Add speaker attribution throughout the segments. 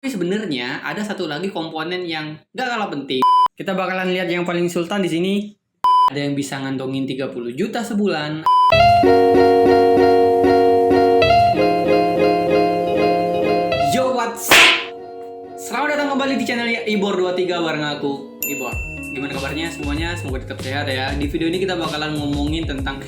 Speaker 1: Tapi sebenarnya ada satu lagi komponen yang gak kalah penting. Kita bakalan lihat yang paling sultan di sini. Ada yang bisa ngantongin 30 juta sebulan. Yo, what's up? Selamat datang kembali di channelnya Ibor23 bareng aku, Ibor. Gimana kabarnya semuanya? Semoga tetap sehat ya. Di video ini kita bakalan ngomongin tentang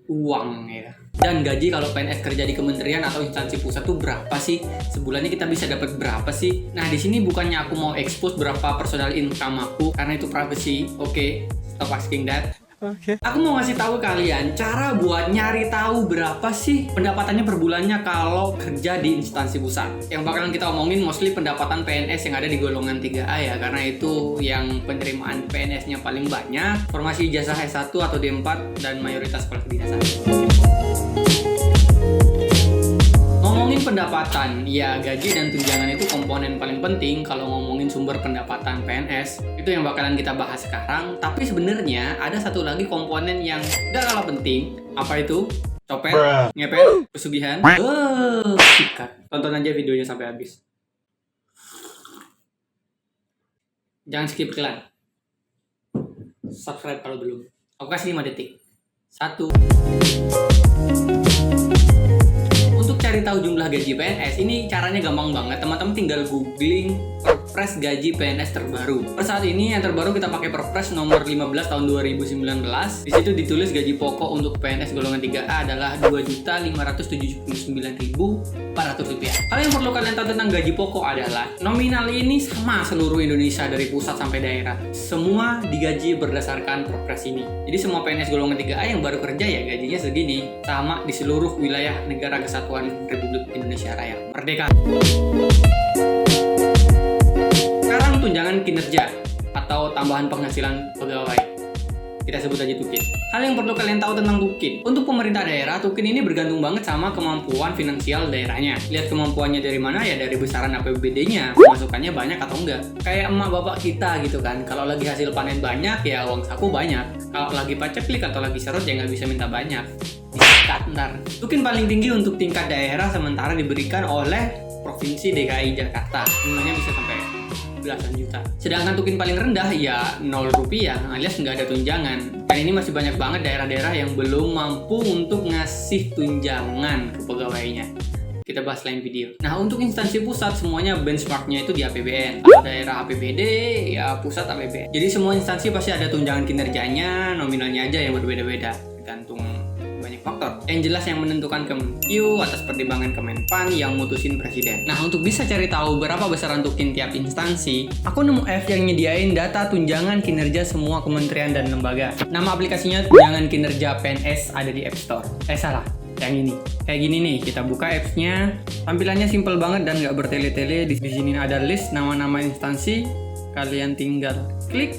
Speaker 1: uang ya. Dan gaji kalau PNS kerja di kementerian atau instansi pusat tuh berapa sih? Sebulannya kita bisa dapat berapa sih? Nah, di sini bukannya aku mau expose berapa personal income aku karena itu privacy. Oke, stop asking that. Aku mau ngasih tahu kalian cara buat nyari tahu berapa sih pendapatannya per bulannya kalau kerja di instansi pusat. Yang bakalan kita omongin mostly pendapatan PNS yang ada di golongan 3A ya, karena itu yang penerimaan PNS-nya paling banyak, formasi ijazah S1 atau D4 dan mayoritas kepala kedinasan. Ngomongin pendapatan, ya gaji dan tunjangan itu komponen paling penting kalau ngomongin sumber pendapatan PNS. Itu yang bakalan kita bahas sekarang. Tapi sebenarnya ada satu lagi komponen yang gak kalah penting. Apa itu? Copet, ngepet, pesugihan. Sikat. Tonton aja videonya sampai habis. Jangan skip iklan. Subscribe kalau belum. Aku kasih 5 detik. 1. Cari tahu jumlah gaji PNS, ini caranya gampang banget. Teman-teman tinggal googling Perpres gaji PNS terbaru. Per saat ini yang terbaru kita pakai Perpres nomor 15 tahun 2019. Di situ ditulis gaji pokok untuk PNS golongan 3A adalah Rp2.579.400. Hal yang perlu kalian tahu tentang gaji pokok adalah nominal ini sama seluruh Indonesia dari pusat sampai daerah. Semua digaji berdasarkan Perpres ini. Jadi semua PNS golongan 3A yang baru kerja ya gajinya segini, sama di seluruh wilayah negara kesatuan Republik Indonesia Raya Merdeka. Sekarang tunjangan kinerja atau tambahan penghasilan pegawai. Kita sebut aja Tukin. Hal yang perlu kalian tahu tentang Tukin. Untuk pemerintah daerah, Tukin ini bergantung banget sama kemampuan finansial daerahnya. Lihat kemampuannya dari mana ya, dari besaran APBD-nya, pemasukannya banyak atau enggak. Kayak emak bapak kita gitu kan. Kalau lagi hasil panen banyak ya uang saku banyak. Kalau lagi paceklik atau lagi serut ya nggak bisa minta banyak. Disikat ntar. Tukin paling tinggi untuk tingkat daerah sementara diberikan oleh Provinsi DKI Jakarta. Jumlahnya bisa sampai belasan juta. Sedangkan tukin paling rendah ya 0 rupiah alias nggak ada tunjangan. Dan ini masih banyak banget daerah-daerah yang belum mampu untuk ngasih tunjangan ke pegawainya. Kita bahas lain video. Nah, untuk instansi pusat semuanya benchmarknya itu di APBN. Kalau daerah APBD ya pusat APBN. Jadi semua instansi pasti ada tunjangan kinerjanya, nominalnya aja yang berbeda-beda tergantung banyak faktor. Yang jelas yang menentukan Kemenq atas pertimbangan Kemenpan yang mutusin presiden. Nah, untuk bisa cari tahu berapa besaran tukin tiap instansi, aku nemu app yang nyediain data tunjangan kinerja semua kementerian dan lembaga. Nama aplikasinya Tunjangan Kinerja PNS, ada di App Store. Salah, yang ini. Kayak gini nih, kita buka apps-nya. Tampilannya simple banget dan nggak bertele-tele. Di sini ada list nama-nama instansi. Kalian tinggal klik.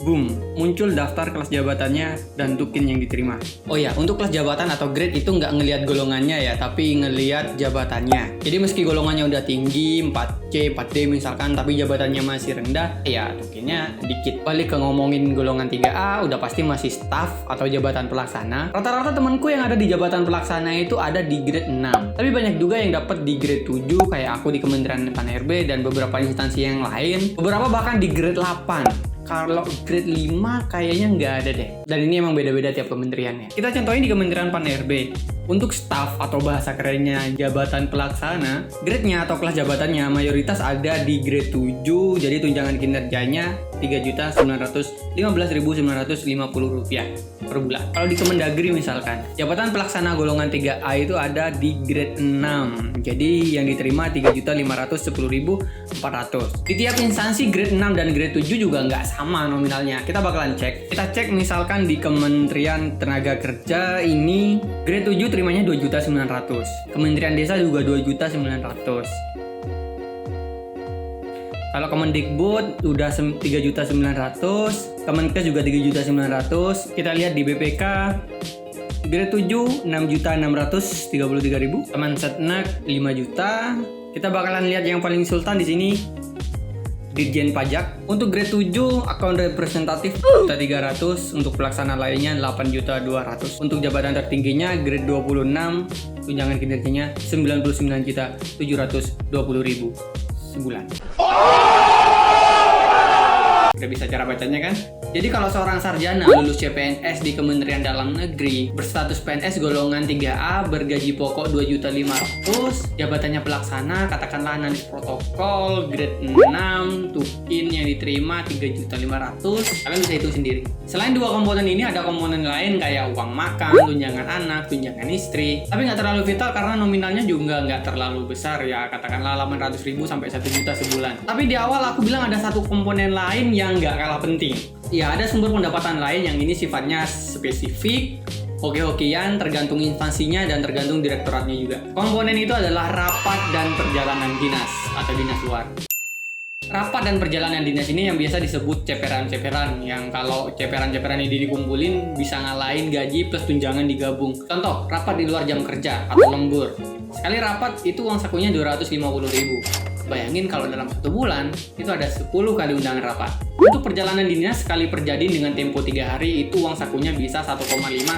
Speaker 1: Boom, muncul daftar kelas jabatannya dan tukin yang diterima. Oh ya, untuk kelas jabatan atau grade itu nggak ngelihat golongannya ya, tapi ngelihat jabatannya. Jadi meski golongannya udah tinggi, 4C, 4D misalkan, tapi jabatannya masih rendah, ya tukinnya dikit. Balik ke ngomongin golongan 3A, udah pasti masih staff atau jabatan pelaksana. Rata-rata temanku yang ada di jabatan pelaksana itu ada di grade 6. Tapi banyak juga yang dapat di grade 7, kayak aku di Kementerian Pan-RB dan beberapa instansi yang lain. Beberapa bahkan di grade 8. Kalau grade 5 kayaknya nggak ada deh. Dan ini emang beda-beda tiap kementeriannya. Kita contohin di Kementerian Pan-RB. Untuk staff atau bahasa kerennya jabatan pelaksana, grade-nya atau kelas jabatannya mayoritas ada di grade 7. Jadi tunjangan kinerjanya Rp3.915.950 per bulan. Kalau di Kemendagri misalkan, jabatan pelaksana golongan 3A itu ada di grade 6. Jadi yang diterima Rp3.510.400. Di tiap instansi grade 6 dan grade 7 juga nggak sama nominalnya. Kita bakalan cek. Kita cek misalkan di Kementerian Tenaga Kerja ini grade 7 terimanya Rp2.900.000. Kementerian Desa juga Rp2.900.000. Kalau Kemendikbud udah Rp3.900.000, Kemenkes juga Rp3.900.000. Kita lihat di BPK grade 7 Rp6.633.000, Kemensetnek Rp5 juta. Kita bakalan lihat yang paling sultan di sini Dirjen Pajak. Untuk grade 7 account representatif 1.300, untuk pelaksana lainnya 8.200. Untuk jabatan tertingginya grade 26, tunjangan kinerjanya 99.720.000 sebulan. Udah bisa cara bacanya kan? Jadi kalau seorang sarjana lulus CPNS di Kementerian Dalam Negeri berstatus PNS golongan 3A bergaji pokok 2.500.000, jabatannya pelaksana katakanlah analis protokol grade 6, tukin yang diterima 3.500.000, kalian bisa hitung sendiri. Selain dua komponen ini ada komponen lain kayak uang makan, tunjangan anak, tunjangan istri, tapi nggak terlalu vital karena nominalnya juga nggak terlalu besar ya, katakanlah 800.000 sampai 1 juta sebulan. Tapi di awal aku bilang ada satu komponen lain yang nggak kalah penting. Ya, ada sumber pendapatan lain yang ini sifatnya spesifik, hoki-hokian, tergantung instansinya dan tergantung direktoratnya juga. Komponen itu adalah rapat dan perjalanan dinas atau dinas luar. Rapat dan perjalanan dinas ini yang biasa disebut ceperan-ceperan, yang kalau ceperan-ceperan ini dikumpulin bisa ngalahin gaji plus tunjangan digabung. Contoh, rapat di luar jam kerja atau lembur. Sekali rapat itu uang sakunya 250.000. Bayangin kalau dalam 1 bulan itu ada 10 kali undangan rapat. Untuk perjalanan dinas sekali perjadin dengan tempo 3 hari itu uang sakunya bisa 1,5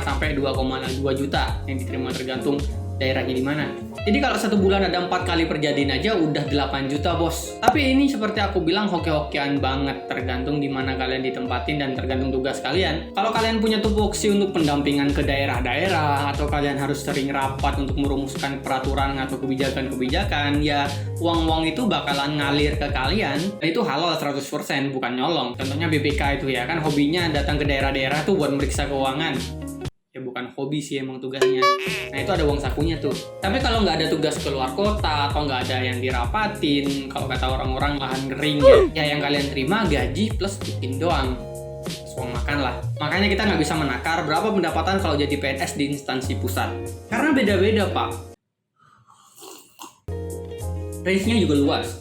Speaker 1: sampai 2,2 juta yang diterima tergantung daerahnya di mana. Jadi kalau 1 bulan ada 4 kali perjadian aja udah 8 juta bos. Tapi ini seperti aku bilang hoki-hokian banget, tergantung di mana kalian ditempatin dan tergantung tugas kalian. Kalau kalian punya tupoksi untuk pendampingan ke daerah-daerah atau kalian harus sering rapat untuk merumuskan peraturan atau kebijakan-kebijakan, ya uang-uang itu bakalan ngalir ke kalian. Dan itu halal 100%, bukan nyolong. Contohnya BPK itu ya kan hobinya datang ke daerah-daerah tuh buat meriksa keuangan. Ya bukan hobi sih emang tugasnya. Nah itu ada uang sakunya tuh. Tapi kalau nggak ada tugas keluar kota atau nggak ada yang dirapatin, kalau kata orang-orang lahan kering ya yang kalian terima gaji plus tukin doang. Uang makan lah. Makanya kita nggak bisa menakar berapa pendapatan kalau jadi PNS di instansi pusat. Karena beda-beda pak. Range-nya juga luas.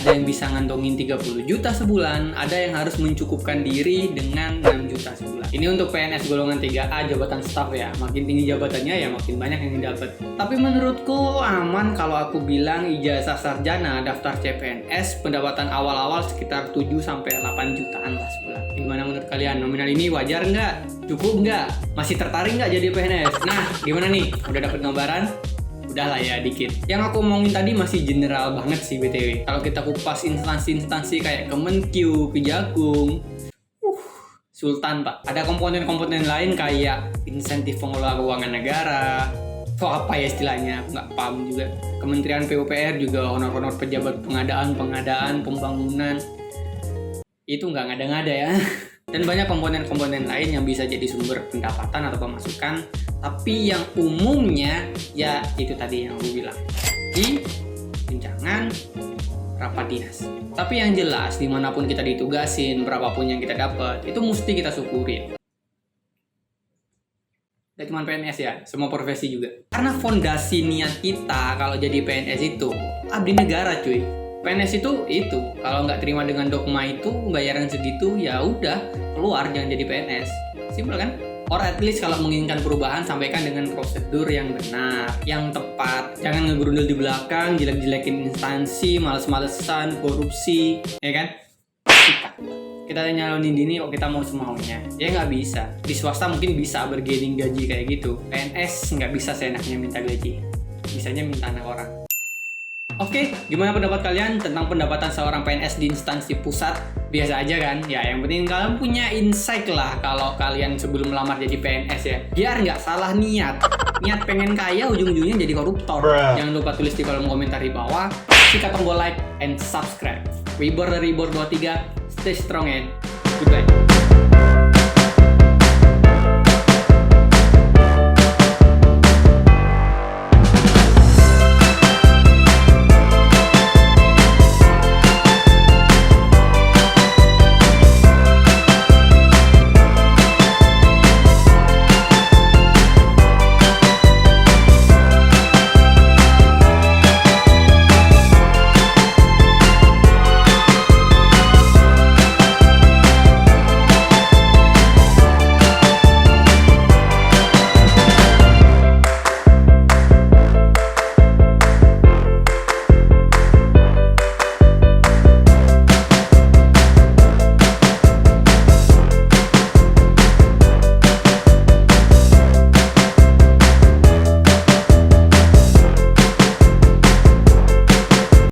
Speaker 1: Ada yang bisa ngantongin 30 juta sebulan, ada yang harus mencukupkan diri dengan 6 juta sebulan. Ini untuk PNS golongan 3A jabatan staf ya. Makin tinggi jabatannya ya makin banyak yang didapat. Tapi menurutku aman kalau aku bilang ijazah sarjana daftar CPNS pendapatan awal-awal sekitar 7 sampai 8 jutaan lah sebulan. Gimana menurut kalian? Nominal ini wajar nggak? Cukup nggak? Masih tertarik nggak jadi PNS? Nah, gimana nih? Udah dapat gambaran? Udah lah ya dikit. Yang aku omongin tadi masih general banget sih BTW. Kalau kita kupas instansi-instansi kayak Kemenkyu, Kejagung, Sultan pak. Ada komponen-komponen lain kayak insentif pengelola keuangan negara. Apa ya istilahnya? Nggak paham juga. Kementerian PUPR juga honor-honor pejabat pengadaan, pembangunan. Itu nggak ngada-ngada ya. Dan banyak komponen-komponen lain yang bisa jadi sumber pendapatan atau pemasukan. Tapi yang umumnya ya itu tadi yang aku bilang, di tunjangan, rapat dinas. Tapi yang jelas dimanapun kita ditugasin, berapapun yang kita dapat, itu mesti kita syukurin. Tidak cuma PNS ya, semua profesi juga. Karena fondasi niat kita kalau jadi PNS itu abdi negara cuy. PNS itu kalau nggak terima dengan dogma itu bayaran segitu ya udah keluar, jangan jadi PNS. Simpel kan? Or at least kalau menginginkan perubahan sampaikan dengan prosedur yang benar, yang tepat. Jangan ngegerundel di belakang, jelek-jelekin instansi, males-malesan, korupsi, ya kan? Kita nyalonin dini kok kita mau semaunya. Ya nggak bisa. Di swasta mungkin bisa bergaining gaji kayak gitu. PNS nggak bisa seenaknya minta gaji. Bisanya minta anak orang. Oke, gimana pendapat kalian tentang pendapatan seorang PNS di instansi pusat? Biasa aja kan? Ya, yang penting kalian punya insight lah kalau kalian sebelum melamar jadi PNS ya. Biar nggak salah niat. Niat pengen kaya, ujung-ujungnya jadi koruptor. Jangan lupa tulis di kolom komentar di bawah. Sikat tombol like and subscribe. Wibor dari Wibor 23, stay strong and goodbye.